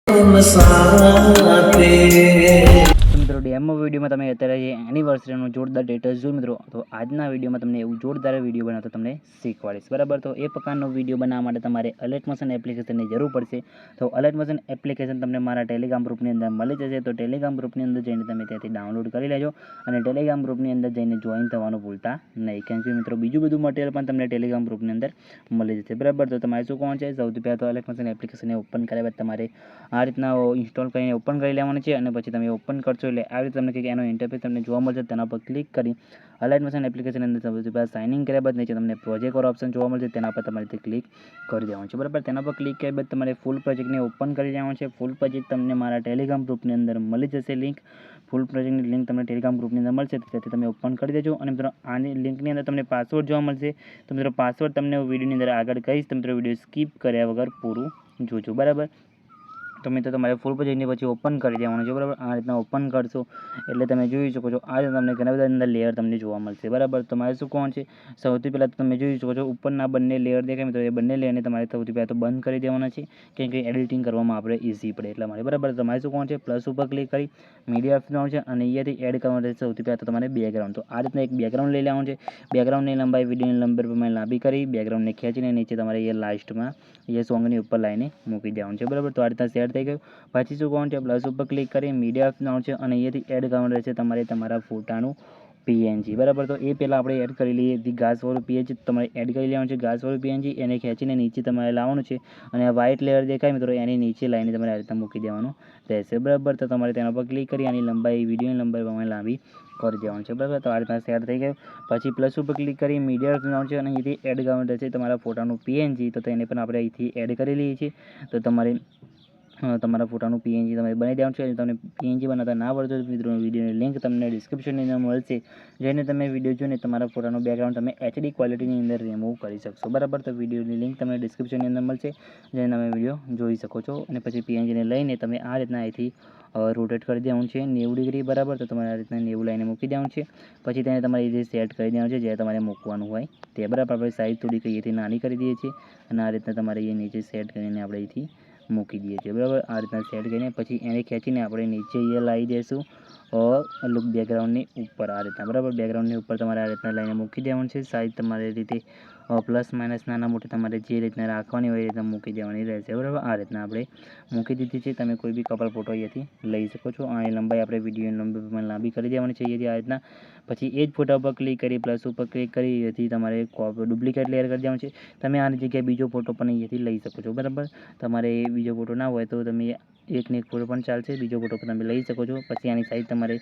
મિત્રો ડેમો વિડીયોમાં તમે અત્યારે એનિવર્સરીનું જોરદાર સ્ટેટસ જો મિત્રો, તો આજના વિડીયોમાં તમને એવું જોરદાર વિડીયો બનાવતો તમને શીખવાડીશ, બરાબર. તો એ પ્રકારનો વિડીયો બનાવવા માટે તમારે અલર્ટ મોશન એપ્લિકેશનની જરૂર પડશે. તો અલર્ટ મોશન એપ્લિકેશન તમને મારા ટેલિગ્રામ ગ્રુપની અંદર મળી જશે. તો ટેલિગ્રામ ગ્રુપની અંદર જઈને તમે ત્યાંથી ડાઉનલોડ કરી લેજો અને ટેલિગ્રામ ગ્રુપની અંદર જઈને જોઈન થવાનું ભૂલતા નહીં. કેમ કે મિત્રો બીજું બધું મટીરિયલ પણ તમને ટેલિગ્રામ ગ્રુપની અંદર મળી જશે, બરાબર. તો તમારે શું કોણ છે, સૌથી પહેલાં તો અલર્ટ મોશન એપ્લિકેશનને ઓપન કર્યા બાદ તમારે આ રીતના ઇન્સ્ટોલ કરીને ઓપન કરી લેવાનું છે. અને પછી તમે ઓપન કરશો એટલે આ રીતે તમને કંઈક એનો ઇન્ટરફેસ તમને જોવા મળશે. તેના પર ક્લિક કરી અલર્ટ મોશન એપ્લિકેશન અંદર સૌથી પહેલાં સાઇન ઇન કર્યા બાદ નીચે તમને પ્રોજેક્ટ ઓર ઓપ્શન જોવા મળશે. તેના પર તમારે ક્લિક કરી દેવાનું છે, બરાબર. તેના પર ક્લિક કર્યા બાદ તમારે ફૂલ પ્રોજેક્ટને ઓપન કરી દેવાનું છે. ફૂલ પ્રોજેક્ટ તમને મારા ટેલિગ્રામ ગ્રુપની અંદર મળી જશે લિંક. ફૂલ પ્રોજેક્ટની લિંક તમને ટેલિગ્રામ ગ્રુપની અંદર મળશે, તેથી તમે ઓપન કરી દેજો. અને મિત્રો આની લિંકની અંદર તમને પાસવર્ડ જોવા મળશે. તો મિત્રો પાસવર્ડ તમને વિડીયોની અંદર આગળ કહીશ, તો મિત્રો વિડીયો સ્કીપ કર્યા વગર પૂરું જોજો, બરાબર. તો મિત્રો તમારે ફૂલ પ્રોજેક્ટની પછી ઓપન કરી દેવાનું છે, બરાબર. આ રીતના ઓપન કરશો એટલે તમે જોઈ શકો છો આ રીતે તમને ઘણા બધા અંદર લેયર તમને જોવા મળશે, બરાબર. તમારે શું કોણ છે, સૌથી પહેલાં તો તમે જોઈ શકો છો ઉપરના બંને લેયર દેખાય મિત્રો, એ બંને લેયરને તમારે સૌથી પહેલાં તો બંધ કરી દેવાના છે, કેમ કે એડિટિંગ કરવામાં આપણે ઇઝી પડે એટલા માટે, બરાબર. તમારે શું કોણ છે, પ્લસ ઉપર ક્લિક કરી મીડિયા ઓપ્શન છે અને અહીંયાથી એડ કરવાનું રહેશે. સૌથી પહેલાં તો તમારે બેકગ્રાઉન્ડ, તો આ રીતના એક બેકગ્રાઉન્ડ લઈ લેવાનું છે. બેકગ્રાઉન્ડની લંબાઈ વિડીયોની લંબાઈ પ્રમાણે લાંબી કરી બેકગ્રાઉન્ડને ખેંચીને નીચે તમારે એ લાસ્ટમાં એ સોંગની ઉપર લાઈને મૂકી દેવાનું છે, બરાબર. તો આ રીતના સેટ થઈ ગયું. પછી શું કોણ છે, પ્લસ ઉપર ક્લિક કરી મીડિયા ઓપ્શન છે અને અહીંયાથી એડ કરવાનું રહેશે તમારે તમારા ફોટાનું પીએનજી, બરાબર. તો એ પહેલાં આપણે એડ કરી લઈએ. ઘાસવાળું પીએનજી તમારે એડ કરી લેવાનું છે. ઘાસવાળું પીએનજી એને ખેંચીને નીચે તમારે લાવવાનું છે અને આ વ્હાઇટ લેયર દેખાય મિત્રો, એની નીચે લાઈને તમારે આ રીતના મૂકી દેવાનું રહેશે, બરાબર. તો તમારે તેના પર ક્લિક કરી આની લંબાઈ વિડીયોની લંબાઈ પ્રમાણે લાંબી કરી દેવાનું છે, બરાબર. તો આ રીતના સેટ થઈ ગયું. પછી પ્લસ ઉપર ક્લિક કરી મીડિયા ઓપ્શન છે અને અહીંથી એડ કરવાનું રહેશે તમારા ફોટાનું પીએનજી. તો તેને પણ આપણે અહીંથી એડ કરી લઈએ છીએ. તો તમારે તમારા ફોટાનું પીએનજી તમારે બનાવી દેવાનું છે. તમને પીએનજી બનાવતા ના આવડતું તો મિત્રો વિડીયોની લિંક તમને ડિસ્ક્રિપ્શનની અંદર મળશે, જેને તમે વિડીયો જોઈને તમારા ફોટાનું બેકગ્રાઉન્ડ તમે એચડી ક્વોલિટીની અંદર રિમૂવ કરી શકશો, બરાબર. તો વિડીયોની લિંક તમને ડિસ્ક્રિપ્શનની અંદર મળશે, જેને તમે વિડીયો જોઈ શકો છો. અને પછી પીએનજીને લઈને તમે આ રીતના અહીંથી રોટેટ કરી દેવાનું છે 90 ડિગ્રી, બરાબર. તો તમારે આ રીતના 90 લાઈને મૂકી દેવાનું છે. પછી તેને તમારે એ સેટ કરી દેવાનું છે જ્યાં તમારે મૂકવાનું હોય તે, બરાબર. આપણે સાઈઝ થોડીક અહીંથી નાની કરી દઈએ છીએ અને આ રીતના તમારે એ નીચે સેટ કરીને આપણે અહીંથી મૂકી દઈએ છીએ, બરાબર. આ રીતના સેટ કરીને પછી એને ખેંચીને આપણે નીચે એ લાવી દઈશું લુક બેકગ્રાઉન્ડની ઉપર આ રીતના, બરાબર. બેકગ્રાઉન્ડની ઉપર તમારે આ રીતના લાઈને મૂકી દેવાનું છે. સાઈઝ તમારી રીતે પ્લસ માઇનસ નાના મોટી તમારે જે રીતના રાખવાની હોય એ રીતના મૂકી દેવાની રહેશે, બરાબર. આ રીતના આપણે મૂકી દીધી છે. તમે કોઈ બી કપલ ફોટો અહીંયાથી લઈ શકો છો. આ લંબાઈ આપણે વિડીયોની લંબાઈ પ્રમાણે લાંબી કરી દેવાની છે અહીંયાથી આ રીતના. પછી એ જ ફોટા ઉપર ક્લિક કરી પ્લસ ઉપર ક્લિક કરી અહીંયાથી તમારે ડુપ્લિકેટ લેયર કરી દેવાનું છે. તમે આની જગ્યાએ બીજો ફોટો પણ અહીંયાથી લઈ શકો છો, બરાબર. તમારે બીજો ફોટો ના હોય તો તમે એકને એક ફોટો પણ ચાલશે, બીજો ફોટો પણ તમે લઈ શકો છો. પછી આની સાઈઝ તમારે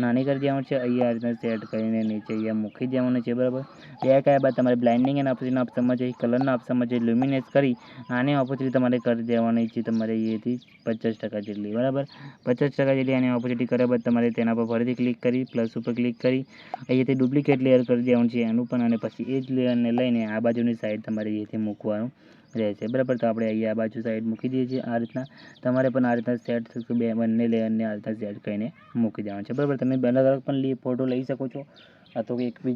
નાની કરી દેવાનું છે. અહીંયા આ રીતના સેટ કરીને નીચે અહીંયા મૂકી દેવાનું છે, બરાબર. બે કયા બાદ તમારે બ્લાઇન્ડિંગ એન્ડ ઓપ્શનના ઓપ્શનમાં જઈ કલરના ઓપ્શનમાં જઈ લ્યુમિનેસ કરી આને ઓપોઝિટ તમારે કરી દેવાની છે તમારે અહીંયાથી 50% જેટલી, બરાબર. 50% જેટલી આની ઓપોઝિટ કર્યા બાદ તમારે તેના પર ફરીથી ક્લિક કરી પ્લસ ઉપર ક્લિક કરી અહીંયાથી ડુપ્લિકેટ લેયર કરી દેવાનું છે એનું પણ. અને પછી એ જ લેયરને લઈને આ બાજુની સાઈડ તમારે અહીંયાથી મૂકવાનું રહેશે, બરાબર. તો આપણે અહીંયા આ બાજુ સાઈડ મૂકી દઈએ છીએ આ રીતના. તમારે પણ આ રીતના સેટ બંને લેયરને આ રીતના સેટ કરીને મૂકી દેવાનું છે, બરાબર. તમે અલગ અલગ પણ ફોટો લઈ શકો છો અથવા એક જ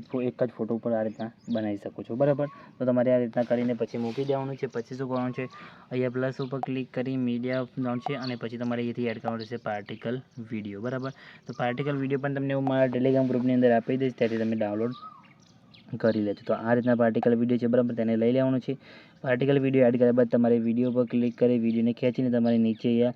ફોટો ઉપર આ રીતના બનાવી શકો છો, બરાબર. તો તમારે આ રીતના કરીને પછી મૂકી દેવાનું છે. પછી શું કરવાનું છે, અહીંયા પ્લસ ઉપર ક્લિક કરી મીડિયા ઓપ્શન છે અને પછી તમારે અહીંથી એડ કરવાનું રહેશે પાર્ટિકલ વિડીયો, બરાબર. તો પાર્ટિકલ વિડીયો પણ તમને હું મારા ટેલિગ્રામ ગ્રુપની અંદર આપી દઈશ, ત્યાંથી તમે ડાઉનલોડ કરી લેજો. તો આ રીતના પાર્ટિકલ વિડીયો છે, બરાબર. તેને લઈ લેવાનું છે. પાર્ટિકલ વિડીયો એડ કર્યા બાદ તમારે વિડીયો પર ક્લિક કરી વિડીયોને ખેંચીને તમારે નીચે અહીંયા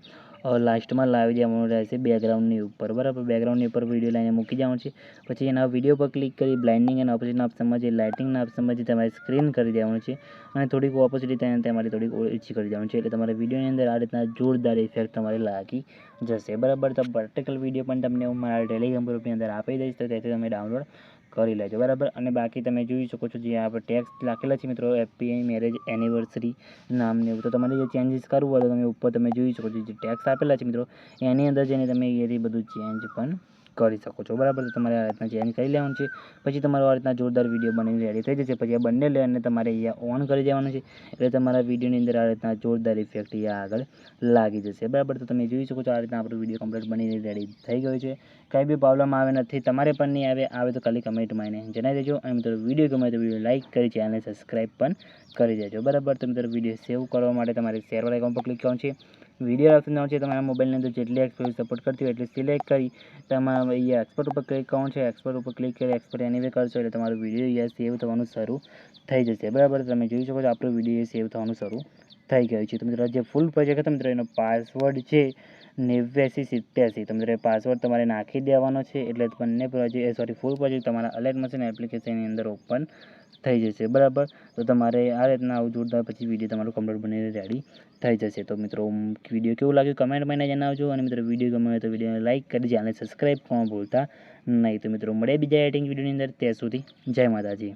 લાસ્ટમાં લાવી દેવાનું રહેશે બેકગ્રાઉન્ડની ઉપર, બરાબર. બેકગ્રાઉન્ડની ઉપર વિડીયો લાઈને મૂકી દેવાનું છે. પછી એના વિડીયો પર ક્લિક કરી બ્લાઇન્ડિંગ એન્ડ ઓપોઝિટના ઓપ્શનમાં જે લાઇટિંગના ઓપ્શનમાં જે તમારે સ્ક્રીન કરી દેવાનું છે અને થોડીક ઓપોઝિટ તમારે થોડીક ઓછી કરી દેવાનું છે, એટલે તમારે વિડીયોની અંદર આ રીતના જોરદાર ઇફેક્ટ તમારે લાગી જશે, બરાબર. તો પાર્ટિકલ વિડીયો પણ તમને હું મારા ટેલિગ્રામ ગ્રુપની અંદર આપી દઈશ, તો તેથી તમે ડાઉનલોડ કરી લેજો, બરાબર. અને બાકી તમે જોઈ શકો છો જે આપણે ટેક્સ્ટ લખેલા છે મિત્રો, હેપી મેરેજ એનિવર્સરી નામને એવું. તો તમારે જે ચેન્જીસ કરવું હોય તો તમે ઉપર તમે જોઈ શકો છો જે ટેક્સ્ટ આપેલા છે મિત્રો, એની અંદર જઈને તમે અહીંયાથી બધું ચેન્જ પણ કરી શકો છો, બરાબર. તો તમારે આ રીતના ચેન્જ કરી લેવાનું છે. પછી તમારો આ રીતના જોરદાર વિડીયો બનીને રેડી થઈ જશે. પછી આ બંને લેયરને તમારે અહીંયા ઓન કરી દેવાનું છે, એટલે તમારા વિડીયોની અંદર આ રીતના જોરદાર ઇફેક્ટ અહીંયા આગળ લાગી જશે, બરાબર. તો તમે જોઈ શકો છો આ રીતના આપણો વિડીયો કમ્પ્લીટ બનીને રેડી થઈ ગયો છે. કંઈ બી પ્રોબ્લેમ આવે નથી, તમારે પણ નહીં આવે તો ખાલી કમેન્ટમાં એને જણાવી દેજો. અને મિત્રો વિડીયો ગમે તો વિડીયો લાઇક કરી ચેનલને સબસ્ક્રાઈબ પણ કરી દેજો, બરાબર. તો મિત્રો વિડીયો સેવ કરવા માટે તમારે શેર વાળા આઇકોન પર ક્લિક કરવાનું છે. વિડીયો ઓપ્શન છે તમારા મોબાઈલની અંદર જેટલી એક્સપોર્ટ સપોર્ટ કરતી હોય એટલે સિલેક્ટ કરી તમારા અહીંયા એક્સપોર્ટ ઉપર ક્લિક કરવાનું છે. એક્સપોર્ટ ઉપર ક્લિક કરી એક્સપોર્ટ એનીવે કરશો એટલે તમારો વિડીયો અહીંયા સેવ થવાનું શરૂ થઈ જશે. બરાબર, તમે જોઈ શકો છો આપણો વિડીયો સેવ થવાનું શરૂ થઈ ગયું છે. તો મિત્રો જે ફૂલ પ્રોજેક્ટ હતો મિત્રો એનો પાસવર્ડ છે 8987. તો મિત્રો પાસવર્ડ તમારે નાખી દેવાનો છે એટલે બંને ફૂલ પ્રોજેક્ટ તમારા અલર્ટ મશીન એપ્લિકેશનની અંદર ઓપન થઈ જશે. બરાબર, તો તમારે આ રીતના આવું જોરદાર પછી વિડીયો તમારું કમ્પ્લીટ બનીને રેડી થઈ જશે. તો મિત્રો વિડીયો કેવું લાગ્યું કમેન્ટમાં જણાવજો, અને મિત્રો વિડીયો ગમે હોય તો વિડીયોને લાઇક કરી ચેનલને સબસ્ક્રાઈબ કરવાનું ભૂલતા નહીં. તો મિત્રો મળે બીજા એડિટિંગ વિડીયોની અંદર, ત્યાં સુધી જય માતાજી.